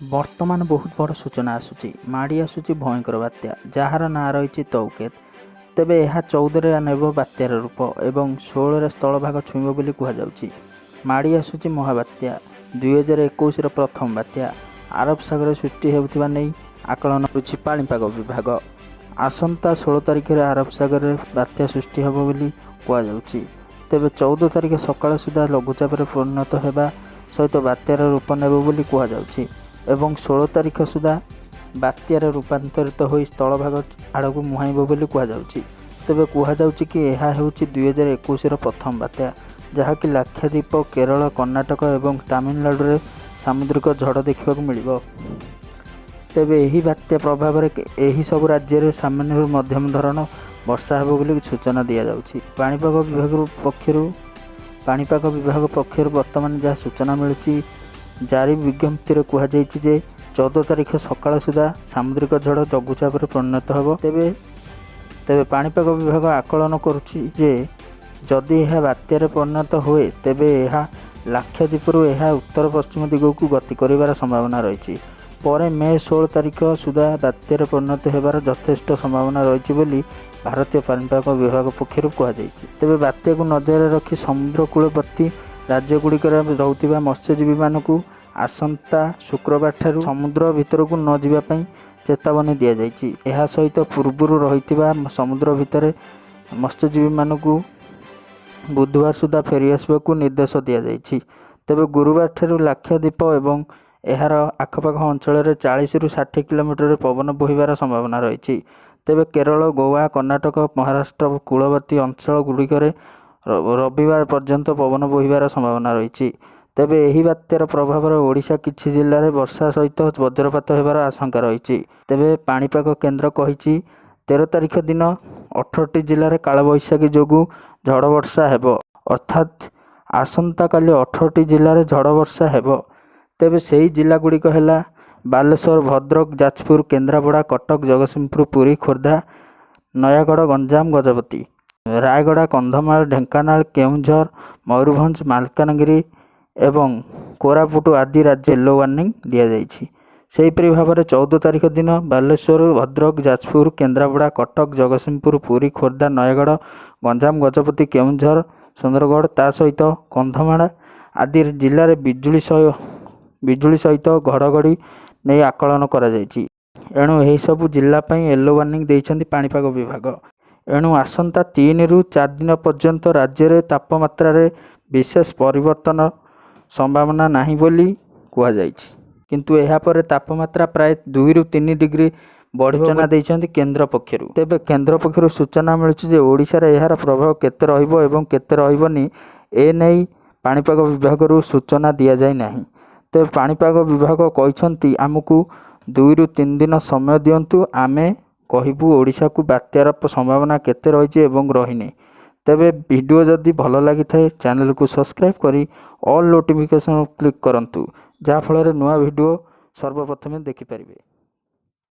ବର୍ତ୍ତମାନ ବହୁତ ବଡ଼ ସୂଚନା ଆସୁଛି। ମାଡ଼ି ଆସୁଛି ଭୟଙ୍କର ବାତ୍ୟା, ଯାହାର ନାଁ ରହିଛି ତୌକେତ୍। ତେବେ ଏହା 14ରେ ନେବ ବାତ୍ୟାର ରୂପ ଏବଂ 16ରେ ସ୍ଥଳଭାଗ ଛୁଇଁବ ବୋଲି କୁହାଯାଉଛି। ମାଡ଼ି ଆସୁଛି ମହାବାତ୍ୟା। 2021ର ପ୍ରଥମ ବାତ୍ୟା ଆରବ ସାଗରରେ ସୃଷ୍ଟି ହେଉଥିବା ନେଇ ଆକଳନ କରୁଛି ପାଣିପାଗ ବିଭାଗ। ଆସନ୍ତା 16 ତାରିଖରେ ଆରବ ସାଗରରେ ବାତ୍ୟା ସୃଷ୍ଟି ହେବ ବୋଲି କୁହାଯାଉଛି। ତେବେ 14 ତାରିଖ ସକାଳ ସୁଦ୍ଧା ଲଘୁଚାପରେ ପରିଣତ ହେବା ସହିତ ବାତ୍ୟାର ରୂପ ନେବ ବୋଲି କୁହାଯାଉଛି ଏବଂ 16 ତାରିଖ ସୁଦ୍ଧା ବାତ୍ୟାରେ ରୂପାନ୍ତରିତ ହୋଇ ସ୍ଥଳଭାଗ ଆଡ଼କୁ ମୁହାଁଇବ ବୋଲି କୁହାଯାଉଛି। ତେବେ କୁହାଯାଉଛି କି ଏହା ହେଉଛି 2021ର ପ୍ରଥମ ବାତ୍ୟା, ଯାହାକି ଲାକ୍ଷାଦ୍ୱୀପ, କେରଳ, କର୍ଣ୍ଣାଟକ ଏବଂ ତାମିଲନାଡୁରେ ସାମୁଦ୍ରିକ ଝଡ଼ ଦେଖିବାକୁ ମିଳିବ। ତେବେ ଏହି ବାତ୍ୟା ପ୍ରଭାବରେ ଏହି ସବୁ ରାଜ୍ୟରେ ସାମାନ୍ୟରୁ ମଧ୍ୟମ ଧରଣ ବର୍ଷା ହେବ ବୋଲି ସୂଚନା ଦିଆଯାଉଛି। ପାଣିପାଗ ବିଭାଗ ପକ୍ଷରୁ ବର୍ତ୍ତମାନ ଯାହା ସୂଚନା ମିଳୁଛି, ଜାରି ବିଜ୍ଞପ୍ତିରେ କୁହାଯାଇଛି ଯେ 14 ତାରିଖ ସକାଳ ସୁଦ୍ଧା ସାମୁଦ୍ରିକ ଝଡ଼ ଲଘୁଚାପରେ ପରିଣତ ହେବ। ତେବେ ପାଣିପାଗ ବିଭାଗ ଆକଳନ କରୁଛି ଯେ ଯଦି ଏହା ବାତ୍ୟାରେ ପରିଣତ ହୁଏ ତେବେ ଏହା ଲାକ୍ଷାଦ୍ୱୀପରୁ ଏହା ଉତ୍ତର ପଶ୍ଚିମ ଦିଗକୁ ଗତି କରିବାର ସମ୍ଭାବନା ରହିଛି। ପରେ ମେ 16 ତାରିଖ ସୁଦ୍ଧା ବାତ୍ୟାରେ ପରିଣତ ହେବାର ଯଥେଷ୍ଟ ସମ୍ଭାବନା ରହିଛି ବୋଲି ଭାରତୀୟ ପାଣିପାଗ ବିଭାଗ ପକ୍ଷରୁ କୁହାଯାଇଛି। ତେବେ ବାତ୍ୟାକୁ ନଜରରେ ରଖି ସମୁଦ୍ର କୂଳବର୍ତ୍ତୀ ରାଜ୍ୟଗୁଡ଼ିକରେ ରହୁଥିବା ମତ୍ସ୍ୟଜୀବୀମାନଙ୍କୁ ଆସନ୍ତା ଶୁକ୍ରବାରଠାରୁ ସମୁଦ୍ର ଭିତରକୁ ନ ଯିବା ପାଇଁ ଚେତାବନୀ ଦିଆଯାଇଛି। ଏହା ସହିତ ପୂର୍ବରୁ ରହିଥିବା ସମୁଦ୍ର ଭିତରେ ମତ୍ସ୍ୟଜୀବୀମାନଙ୍କୁ ବୁଧବାର ସୁଦ୍ଧା ଫେରିଆସିବାକୁ ନିର୍ଦ୍ଦେଶ ଦିଆଯାଇଛି। ତେବେ ଗୁରୁବାରଠାରୁ ଲାକ୍ଷାଦ୍ୱୀପ ଏବଂ ଏହାର ଆଖପାଖ ଅଞ୍ଚଳରେ 40ରୁ 60 କିଲୋମିଟରରେ ପବନ ବୋହିବାର ସମ୍ଭାବନା ରହିଛି। ତେବେ କେରଳ, ଗୋଆ, କର୍ଣ୍ଣାଟକ, ମହାରାଷ୍ଟ୍ର କୂଳବର୍ତ୍ତୀ ଅଞ୍ଚଳ ଗୁଡ଼ିକରେ ରବିବାର ପର୍ଯ୍ୟନ୍ତ ପବନ ବୋହିବାର ସମ୍ଭାବନା ରହିଛି। ତେବେ ଏହି ବାତ୍ୟାର ପ୍ରଭାବରେ ଓଡ଼ିଶା କିଛି ଜିଲ୍ଲାରେ ବର୍ଷା ସହିତ ବଜ୍ରପାତ ହେବାର ଆଶଙ୍କା ରହିଛି। ତେବେ ପାଣିପାଗ କେନ୍ଦ୍ର କହିଛି 13 ତାରିଖ ଦିନ 18ଟି ଜିଲ୍ଲାରେ କାଳବୈଶାଖୀ ଯୋଗୁଁ ଝଡ଼ ବର୍ଷା ହେବ, ଅର୍ଥାତ୍ ଆସନ୍ତାକାଲି 18ଟି ଜିଲ୍ଲାରେ ଝଡ଼ ବର୍ଷା ହେବ। ତେବେ ସେହି ଜିଲ୍ଲାଗୁଡ଼ିକ ହେଲା ବାଲେଶ୍ୱର, ଭଦ୍ରକ, ଯାଜପୁର, କେନ୍ଦ୍ରାପଡ଼ା, କଟକ, ଜଗତସିଂହପୁର, ପୁରୀ, ଖୋର୍ଦ୍ଧା, ନୟାଗଡ଼, ଗଞ୍ଜାମ, ଗଜପତି, ରାୟଗଡ଼ା, କନ୍ଧମାଳ, ଢେଙ୍କାନାଳ, କେଉଁଝର, ମୟୂରଭଞ୍ଜ, ମାଲକାନଗିରି ଏବଂ କୋରାପୁଟ ଆଦି ରାଜ୍ୟ ୟେଲୋ ୱାର୍ଣ୍ଣିଂ ଦିଆଯାଇଛି। ସେହିପରି ଭାବରେ 14 ତାରିଖ ଦିନ ବାଲେଶ୍ୱର, ଭଦ୍ରକ, ଯାଜପୁର, କେନ୍ଦ୍ରାପଡ଼ା, କଟକ, ଜଗତସିଂହପୁର, ପୁରୀ, ଖୋର୍ଦ୍ଧା, ନୟାଗଡ଼, ଗଞ୍ଜାମ, ଗଜପତି, କେଉଁଝର, ସୁନ୍ଦରଗଡ଼ ତା ସହିତ କନ୍ଧମାଳ ଆଦି ଜିଲ୍ଲାରେ ବିଜୁଳି ସହିତ ଘଡ଼ଘଡ଼ି ନେଇ ଆକଳନ କରାଯାଇଛି। ଏଣୁ ଏହିସବୁ ଜିଲ୍ଲା ପାଇଁ ୟେଲୋ ୱାର୍ଣ୍ଣିଂ ଦେଇଛନ୍ତି ପାଣିପାଗ ବିଭାଗ। ଏଣୁ ଆସନ୍ତା 3ରୁ 4 ଦିନ ପର୍ଯ୍ୟନ୍ତ ରାଜ୍ୟରେ ତାପମାତ୍ରାରେ ବିଶେଷ ପରିବର୍ତ୍ତନ ସମ୍ଭାବନା ନାହିଁ ବୋଲି କୁହାଯାଇଛି। କିନ୍ତୁ ଏହାପରେ ତାପମାତ୍ରା ପ୍ରାୟ 2ରୁ 3 ଡିଗ୍ରୀ ବଢ଼ିବା ଦେଇଛନ୍ତି କେନ୍ଦ୍ର ପକ୍ଷରୁ। ତେବେ କେନ୍ଦ୍ର ପକ୍ଷରୁ ସୂଚନା ମିଳୁଛି ଯେ ଓଡ଼ିଶାରେ ଏହାର ପ୍ରଭାବ କେତେ ରହିବ ଏବଂ କେତେ ରହିବନି, ଏ ନେଇ ପାଣିପାଗ ବିଭାଗରୁ ସୂଚନା ଦିଆଯାଇ ନାହିଁ। ତେବେ ପାଣିପାଗ ବିଭାଗ କହିଛନ୍ତି ଆମକୁ 2ରୁ 3 ଦିନ ସମୟ ଦିଅନ୍ତୁ, ଆମେ କହିବୁ ଓଡ଼ିଶାକୁ ବାତ୍ୟାର ସମ୍ଭାବନା କେତେ ରହିଛି ଏବଂ ରହିନି। ତେବେ ଭିଡ଼ିଓ ଯଦି ଭଲ ଲାଗିଥାଏ ଚ୍ୟାନେଲକୁ ସବସ୍କ୍ରାଇବ୍ କରି ଅଲ୍ ନୋଟିଫିକେସନ୍ କ୍ଲିକ୍ କରନ୍ତୁ, ଯାହାଫଳରେ ନୂଆ ଭିଡ଼ିଓ ସର୍ବପ୍ରଥମେ ଦେଖିପାରିବେ।